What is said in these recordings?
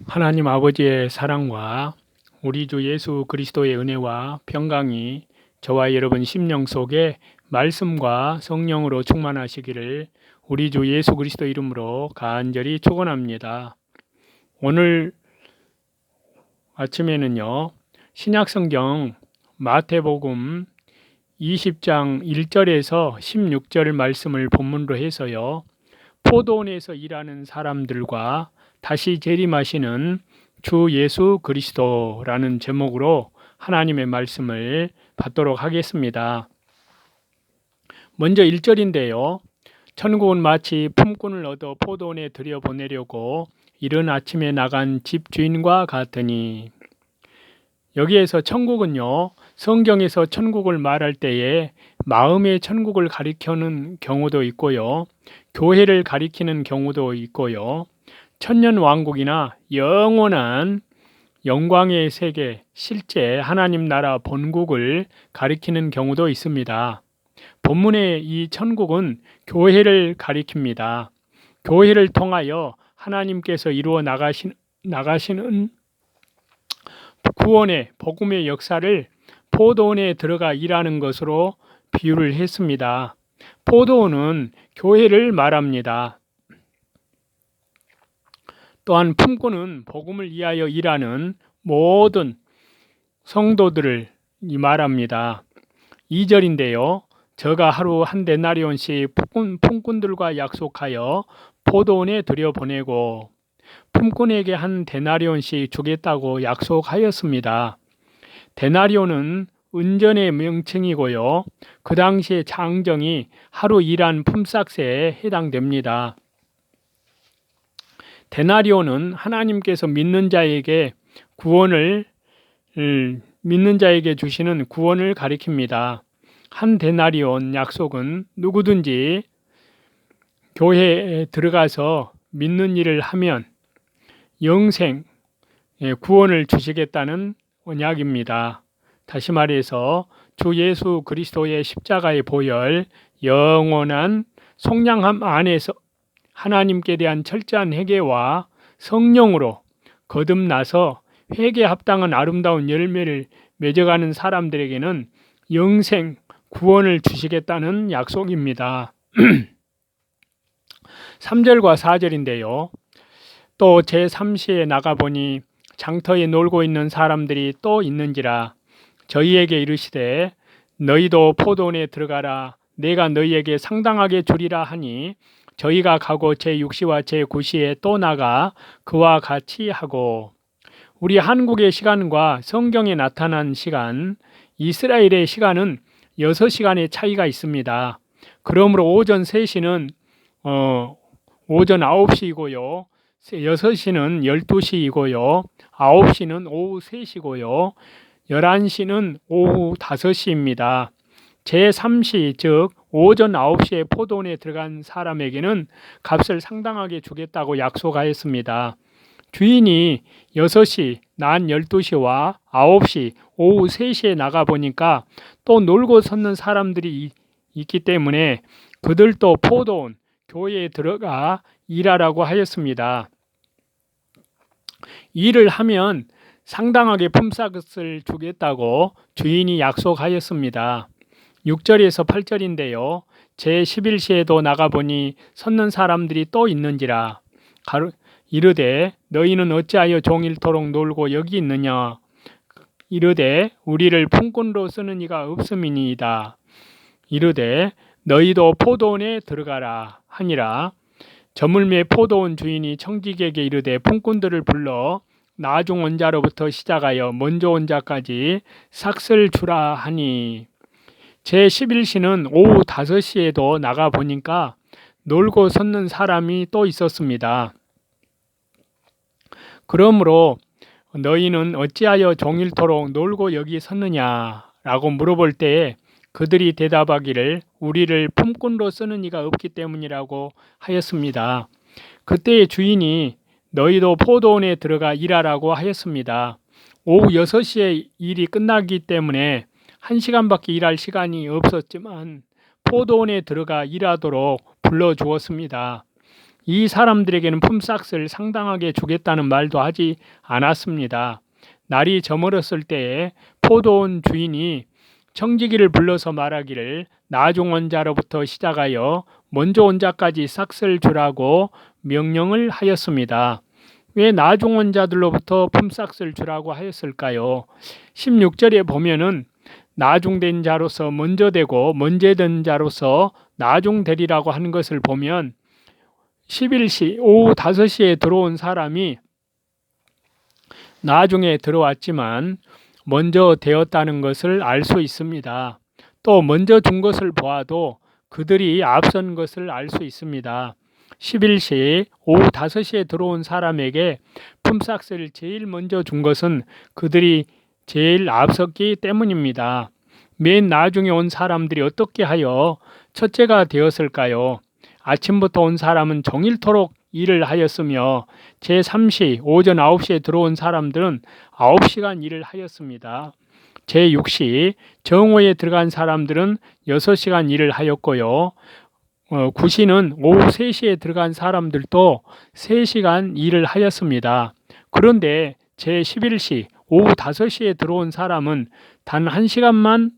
하나님 아버지의 사랑과 우리 주 예수 그리스도의 은혜와 평강이 저와 여러분 심령 속에 말씀과 성령으로 충만하시기를 우리 주 예수 그리스도 이름으로 간절히 축원합니다. 오늘 아침에는요, 신약성경 마태복음 20장 1절에서 16절 말씀을 본문으로 해서요, 포도원에서 일하는 사람들과 다시 재림하시는 주 예수 그리스도라는 제목으로 하나님의 말씀을 받도록 하겠습니다. 먼저 1절인데요. 천국은 마치 품꾼을 얻어 포도원에 들여보내려고 이른 아침에 나간 집주인과 같으니, 여기에서 천국은요, 성경에서 천국을 말할 때에 마음의 천국을 가리키는 경우도 있고요, 교회를 가리키는 경우도 있고요, 천년 왕국이나 영원한 영광의 세계, 실제 하나님 나라 본국을 가리키는 경우도 있습니다. 본문의 이 천국은 교회를 가리킵니다. 교회를 통하여 하나님께서 이루어 나가시는 구원의 복음의 역사를 포도원에 들어가 일하는 것으로 비유를 했습니다. 포도원은 교회를 말합니다. 또한 품꾼은 복음을 위하여 일하는 모든 성도들을 말합니다. 2절인데요. 저가 하루 한 데나리온씩 품꾼들과 약속하여 포도원에 들여보내고 품꾼에게 한 데나리온씩 주겠다고 약속하였습니다. 데나리온은 은전의 명칭이고요, 그 당시의 장정이 하루 일한 품삯에 해당됩니다. 데나리온은 하나님께서 믿는 자에게 주시는 구원을 가리킵니다. 한 데나리온 약속은 누구든지 교회에 들어가서 믿는 일을 하면 영생 구원을 주시겠다는 언약입니다. 다시 말해서 주 예수 그리스도의 십자가의 보혈, 영원한 속량함 안에서 하나님께 대한 철저한 회개와 성령으로 거듭나서 회개에 합당한 아름다운 열매를 맺어가는 사람들에게는 영생 구원을 주시겠다는 약속입니다. 3절과 4절인데요. 또 제3시에 나가보니 장터에 놀고 있는 사람들이 또 있는지라 저희에게 이르시되 너희도 포도원에 들어가라 내가 너희에게 상당하게 주리라 하니 저희가 가고 제6시와 제9시에 또 나가 그와 같이 하고, 우리 한국의 시간과 성경에 나타난 시간, 이스라엘의 시간은 6시간의 차이가 있습니다. 그러므로 오전 3시는 오전 9시이고요. 6시는 12시이고요. 9시는 오후 3시고요. 11시는 오후 5시입니다. 제3시 즉 오전 9시에 포도원에 들어간 사람에게는 값을 상당하게 주겠다고 약속하였습니다. 주인이 6시, 낮 12시와 9시, 오후 3시에 나가보니까 또 놀고 섰는 사람들이 있기 때문에 그들도 포도원, 교회에 들어가 일하라고 하였습니다. 일을 하면 상당하게 품삯을 주겠다고 주인이 약속하였습니다. 6절에서 8절인데요. 제11시에도 나가보니 섰는 사람들이 또 있는지라 이르되 너희는 어찌하여 종일토록 놀고 여기 있느냐 이르되 우리를 품꾼으로 쓰는 이가 없음이니이다. 이르되 너희도 포도원에 들어가라 하니라. 저물매 포도원 주인이 청지기에게 이르되 품꾼들을 불러 나중 온 자로부터 시작하여 먼저 온 자까지 삭슬 주라 하니, 제11시는 오후 5시에도 나가보니까 놀고 섰는 사람이 또 있었습니다. 그러므로 너희는 어찌하여 종일토록 놀고 여기 섰느냐라고 물어볼 때에 그들이 대답하기를 우리를 품꾼으로 쓰는 이가 없기 때문이라고 하였습니다. 그때의 주인이 너희도 포도원에 들어가 일하라고 하였습니다. 오후 6시에 일이 끝나기 때문에 1시간밖에 일할 시간이 없었지만 포도원에 들어가 일하도록 불러주었습니다. 이 사람들에게는 품삯을 상당하게 주겠다는 말도 하지 않았습니다. 날이 저물었을 때에 포도원 주인이 청지기를 불러서 말하기를 나중 온 자로부터 시작하여 먼저 온 자까지 싹을 주라고 명령을 하였습니다. 왜 나중 온 자들로부터 품삯을 주라고 하였을까요? 16절에 보면은 나중된 자로서 먼저 되고 먼저 된 자로서 나중되리라고 하는 것을 보면 11시 오후 5시에 들어온 사람이 나중에 들어왔지만 먼저 되었다는 것을 알 수 있습니다. 또 먼저 준 것을 보아도 그들이 앞선 것을 알 수 있습니다. 11시 오후 5시에 들어온 사람에게 품삯을 제일 먼저 준 것은 그들이 제일 앞섰기 때문입니다. 맨 나중에 온 사람들이 어떻게 하여 첫째가 되었을까요? 아침부터 온 사람은 종일토록 일을 하였으며 제3시 오전 9시에 들어온 사람들은 9시간 일을 하였습니다. 제6시 정오에 들어간 사람들은 6시간 일을 하였고요. 9시는 오후 3시에 들어간 사람들도 3시간 일을 하였습니다. 그런데 제11시 오후 5시에 들어온 사람은 단 1시간만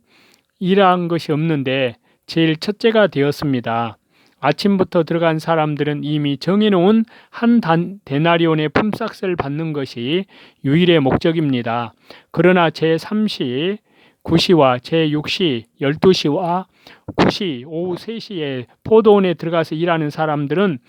일한 것이 없는데 제일 첫째가 되었습니다. 아침부터 들어간 사람들은 이미 정해놓은 한 데나리온의 품삯을 받는 것이 유일의 목적입니다. 그러나 제3시 9시와 제6시 12시와 9시 오후 3시에 포도원에 들어가서 일하는 사람들은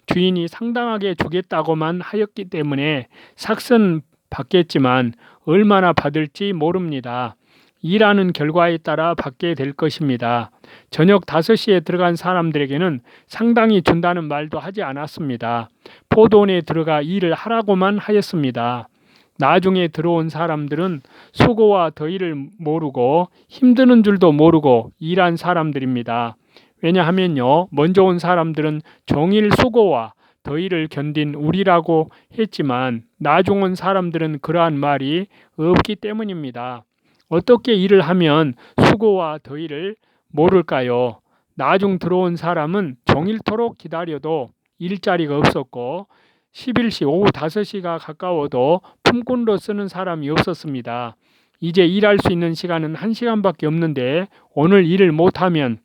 주인이 상당하게 주겠다고만 하였기 때문에 삭은 받겠지만 얼마나 받을지 모릅니다. 일하는 결과에 따라 받게 될 것입니다. 저녁 5시에 들어간 사람들에게는 상당히 준다는 말도 하지 않았습니다. 포도원에 들어가 일을 하라고만 하였습니다. 나중에 들어온 사람들은 수고와 더위를 모르고 힘드는 줄도 모르고 일한 사람들입니다. 왜냐하면요, 먼저 온 사람들은 종일 수고와 더위를 견딘 우리라고 했지만 나중 온 사람들은 그러한 말이 없기 때문입니다. 어떻게 일을 하면 수고와 더위를 모를까요? 나중 들어온 사람은 종일토록 기다려도 일자리가 없었고 11시 오후 5시가 가까워도 품꾼으로 쓰는 사람이 없었습니다. 이제 일할 수 있는 시간은 1시간밖에 없는데 오늘 일을 못하면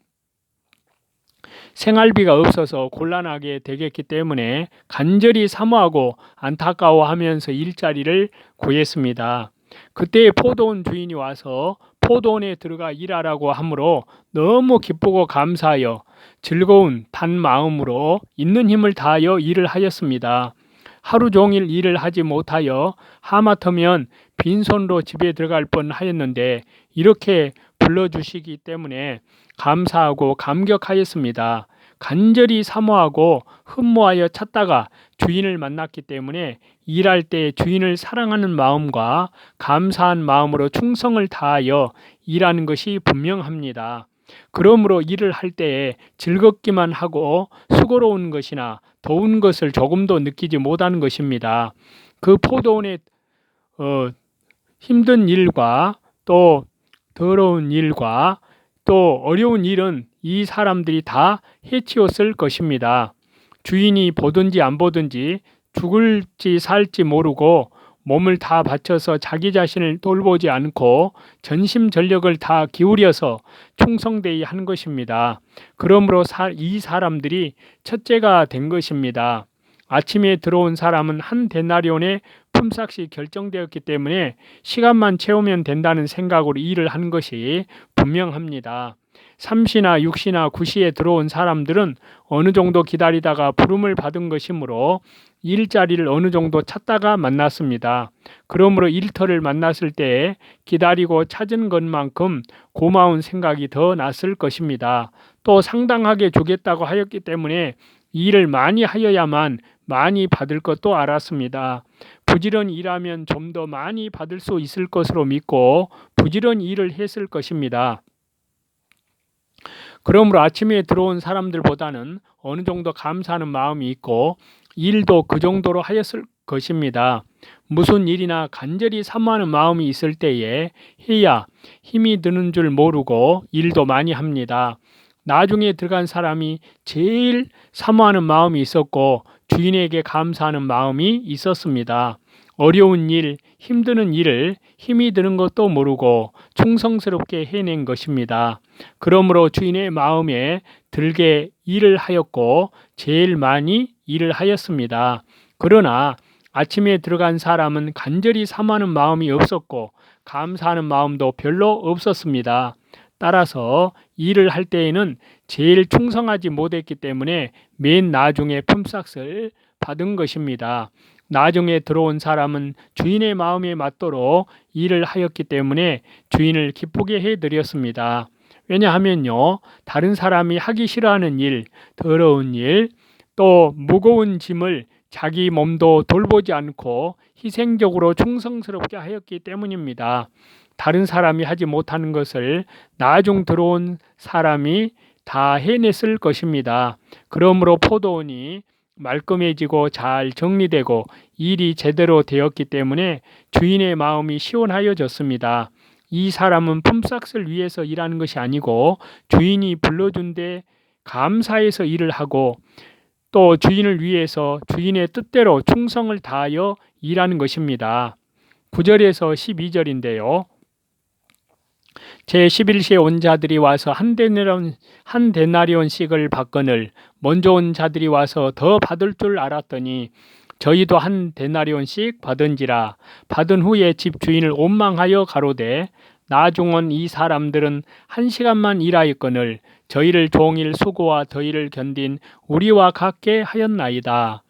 생활비가 없어서 곤란하게 되겠기 때문에 간절히 사모하고 안타까워하면서 일자리를 구했습니다. 그때 포도원 주인이 와서 포도원에 들어가 일하라고 하므로 너무 기쁘고 감사하여 즐거운 단 마음으로 있는 힘을 다하여 일을 하였습니다. 하루 종일 일을 하지 못하여 하마터면 빈손으로 집에 들어갈 뻔하였는데 이렇게 불러주시기 때문에 감사하고 감격하였습니다. 간절히 사모하고 흠모하여 찾다가 주인을 만났기 때문에 일할 때 주인을 사랑하는 마음과 감사한 마음으로 충성을 다하여 일하는 것이 분명합니다. 그러므로 일을 할 때에 즐겁기만 하고 수고로운 것이나 더운 것을 조금도 느끼지 못하는 것입니다. 그 포도원의 힘든 일과 또 더러운 일과 또 어려운 일은 이 사람들이 다 해치웠을 것입니다. 주인이 보든지 안 보든지 죽을지 살지 모르고 몸을 다 바쳐서 자기 자신을 돌보지 않고 전심전력을 다 기울여서 충성되이 한 것입니다. 그러므로 이 사람들이 첫째가 된 것입니다. 아침에 들어온 사람은 한 데나리온의 품삯이 결정되었기 때문에 시간만 채우면 된다는 생각으로 일을 한 것이 분명합니다. 3시나 6시나 9시에 들어온 사람들은 어느 정도 기다리다가 부름을 받은 것이므로 일자리를 어느 정도 찾다가 만났습니다. 그러므로 일터를 만났을 때 기다리고 찾은 것만큼 고마운 생각이 더 났을 것입니다. 또 상당하게 주겠다고 하였기 때문에 일을 많이 하여야만 많이 받을 것도 알았습니다. 부지런히 일하면 좀 더 많이 받을 수 있을 것으로 믿고 부지런히 일을 했을 것입니다. 그러므로 아침에 들어온 사람들보다는 어느 정도 감사하는 마음이 있고 일도 그 정도로 하였을 것입니다. 무슨 일이나 간절히 사모하는 마음이 있을 때에 해야 힘이 드는 줄 모르고 일도 많이 합니다. 나중에 들어간 사람이 제일 사모하는 마음이 있었고 주인에게 감사하는 마음이 있었습니다. 어려운 일, 힘드는 일을 힘이 드는 것도 모르고 충성스럽게 해낸 것입니다. 그러므로 주인의 마음에 들게 일을 하였고 제일 많이 일을 하였습니다. 그러나 아침에 들어간 사람은 간절히 삼하는 마음이 없었고 감사하는 마음도 별로 없었습니다. 따라서 일을 할 때에는 제일 충성하지 못했기 때문에 맨 나중에 품삯을 받은 것입니다. 나중에 들어온 사람은 주인의 마음에 맞도록 일을 하였기 때문에 주인을 기쁘게 해드렸습니다. 왜냐하면요, 다른 사람이 하기 싫어하는 일, 더러운 일, 또 무거운 짐을 자기 몸도 돌보지 않고 희생적으로 충성스럽게 하였기 때문입니다. 다른 사람이 하지 못하는 것을 나중 들어온 사람이 다 해냈을 것입니다. 그러므로 포도원이 말끔해지고 잘 정리되고 일이 제대로 되었기 때문에 주인의 마음이 시원하여졌습니다. 이 사람은 품삯을 위해서 일하는 것이 아니고 주인이 불러준 데 감사해서 일을 하고 또 주인을 위해서 주인의 뜻대로 충성을 다하여 일하는 것입니다. 9절에서 12절인데요. 제11시에 온 자들이 와서 한 데나리온씩을 받거늘 먼저 온 자들이 와서 더 받을 줄 알았더니 저희도 한 데나리온씩 받은지라. 받은 후에 집 주인을 원망하여 가로되 나중 온 이 사람들은 1시간만 일하였거늘 저희를 종일 수고와 더위를 견딘 우리와 같게 하였나이다.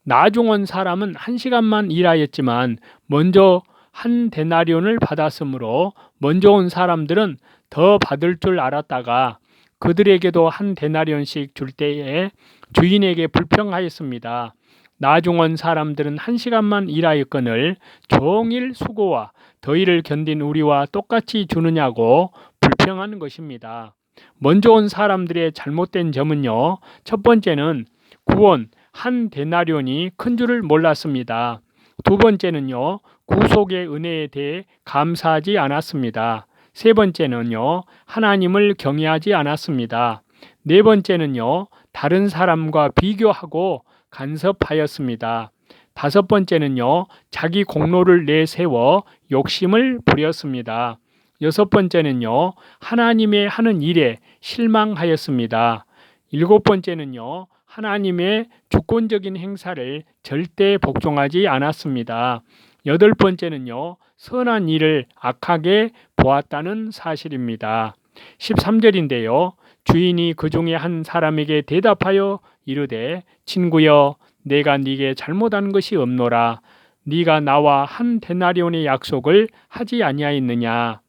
나중 온 사람은 1시간만 일하였지만 먼저 한 데나리온을 받았으므로 먼저 온 사람들은 더 받을 줄 알았다가 그들에게도 한 데나리온씩 줄 때에 주인에게 불평하였습니다. 나중 온 사람들은 1시간만 일하였거늘 종일 수고와 더위를 견딘 우리와 똑같이 주느냐고 불평하는 것입니다. 먼저 온 사람들의 잘못된 점은요, 첫 번째는 구원 한 데나리온이 큰 줄을 몰랐습니다. 두 번째는요, 구속의 은혜에 대해 감사하지 않았습니다. 세 번째는요, 하나님을 경외하지 않았습니다. 네 번째는요, 다른 사람과 비교하고 간섭하였습니다. 다섯 번째는요, 자기 공로를 내세워 욕심을 부렸습니다. 여섯 번째는요, 하나님의 하는 일에 실망하였습니다. 일곱 번째는요, 하나님의 주권적인 행사를 절대 복종하지 않았습니다. 여덟 번째는요, 선한 일을 악하게 보았다는 사실입니다. 13절인데요. 주인이 그 중에 한 사람에게 대답하여 이르되 친구여 내가 네게 잘못한 것이 없노라. 네가 나와 한 데나리온의 약속을 하지 아니하였느냐.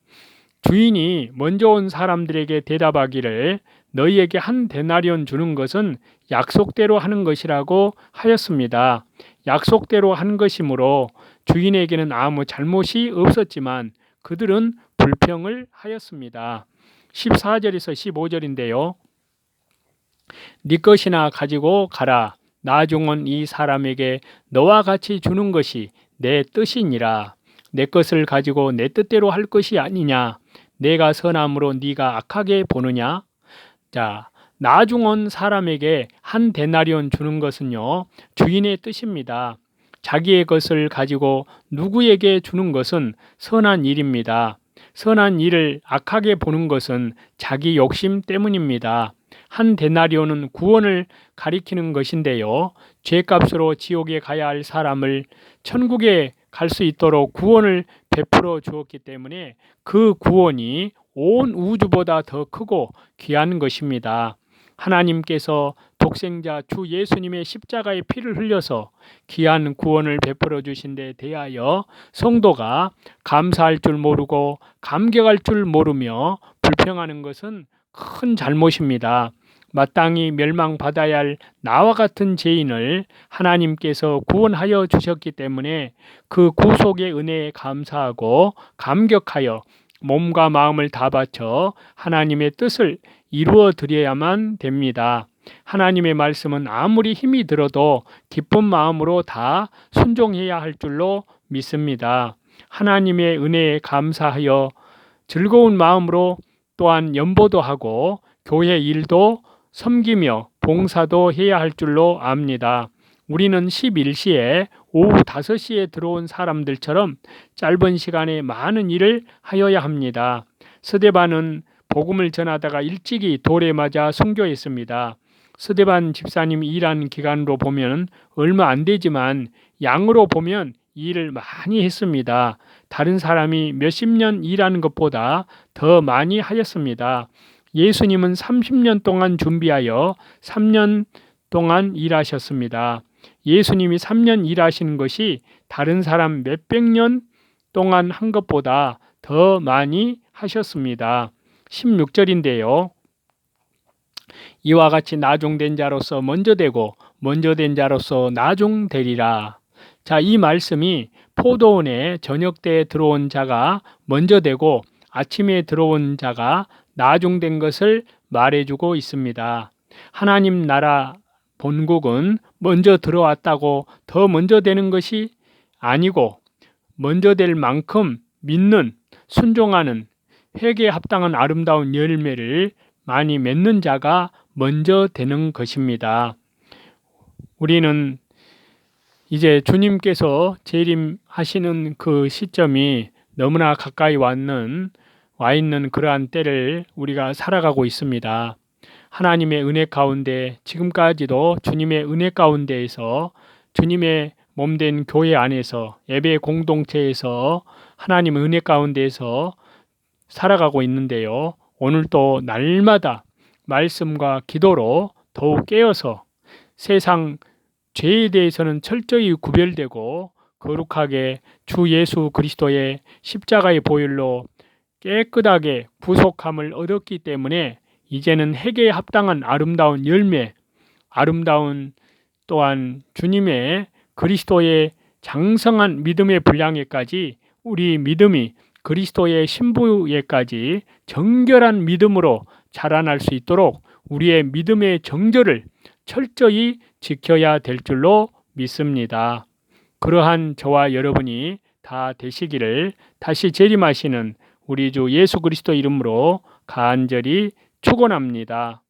주인이 먼저 온 사람들에게 대답하기를 너희에게 한 데나리온 주는 것은 약속대로 하는 것이라고 하였습니다. 약속대로 한 것이므로 주인에게는 아무 잘못이 없었지만 그들은 불평을 하였습니다. 14절에서 15절인데요. 네 것이나 가지고 가라. 나중 온 이 사람에게 너와 같이 주는 것이 내 뜻이니라. 내 것을 가지고 내 뜻대로 할 것이 아니냐. 내가 선함으로 네가 악하게 보느냐. 자, 나중 온 사람에게 한 데나리온 주는 것은요, 주인의 뜻입니다. 자기의 것을 가지고 누구에게 주는 것은 선한 일입니다. 선한 일을 악하게 보는 것은 자기 욕심 때문입니다. 한 데나리온은 구원을 가리키는 것인데요. 죄값으로 지옥에 가야 할 사람을 천국에 갈 수 있도록 구원을 베풀어 주었기 때문에 그 구원이 온 우주보다 더 크고 귀한 것입니다. 하나님께서 독생자 주 예수님의 십자가의 피를 흘려서 귀한 구원을 베풀어 주신 데 대하여 성도가 감사할 줄 모르고 감격할 줄 모르며 불평하는 것은 큰 잘못입니다. 마땅히 멸망받아야 할 나와 같은 죄인을 하나님께서 구원하여 주셨기 때문에 그 구속의 은혜에 감사하고 감격하여 몸과 마음을 다 바쳐 하나님의 뜻을 이루어 드려야만 됩니다. 하나님의 말씀은 아무리 힘이 들어도 기쁜 마음으로 다 순종해야 할 줄로 믿습니다. 하나님의 은혜에 감사하여 즐거운 마음으로 또한 연보도 하고 교회 일도 섬기며 봉사도 해야 할 줄로 압니다. 우리는 11시에 오후 5시에 들어온 사람들처럼 짧은 시간에 많은 일을 하여야 합니다. 스데반은 복음을 전하다가 일찍이 돌에 맞아 순교했습니다. 스데반 집사님이 일한 기간으로 보면 얼마 안 되지만 양으로 보면 일을 많이 했습니다. 다른 사람이 몇십 년 일하는 것보다 더 많이 하였습니다. 예수님은 30년 동안 준비하여 3년 동안 일하셨습니다. 예수님이 3년 일하시는 것이 다른 사람 몇백 년 동안 한 것보다 더 많이 하셨습니다. 16절인데요. 이와 같이 나중된 자로서 먼저 되고 먼저 된 자로서 나중되리라. 자, 이 말씀이 포도원에 저녁 때에 들어온 자가 먼저 되고 아침에 들어온 자가 나중된 것을 말해주고 있습니다. 하나님 나라 본국은 먼저 들어왔다고 더 먼저 되는 것이 아니고 먼저 될 만큼 믿는, 순종하는, 회개에 합당한 아름다운 열매를 많이 맺는 자가 먼저 되는 것입니다. 우리는 이제 주님께서 재림하시는 그 시점이 너무나 가까이 와 있는 그러한 때를 우리가 살아가고 있습니다. 하나님의 은혜 가운데 지금까지도 주님의 은혜 가운데에서 주님의 몸된 교회 안에서 예배 공동체에서 하나님의 은혜 가운데에서 살아가고 있는데요. 오늘도 날마다 말씀과 기도로 더욱 깨어서 세상 죄에 대해서는 철저히 구별되고 거룩하게 주 예수 그리스도의 십자가의 보혈로 깨끗하게 구속함을 얻었기 때문에 이제는 회개에 합당한 아름다운 열매, 아름다운 또한 주님의 그리스도의 장성한 믿음의 분량에까지 우리 믿음이 그리스도의 신부에까지 정결한 믿음으로 자라날 수 있도록 우리의 믿음의 정절을 철저히 지켜야 될 줄로 믿습니다. 그러한 저와 여러분이 다 되시기를 다시 재림하시는 우리 주 예수 그리스도 이름으로 간절히 축원합니다.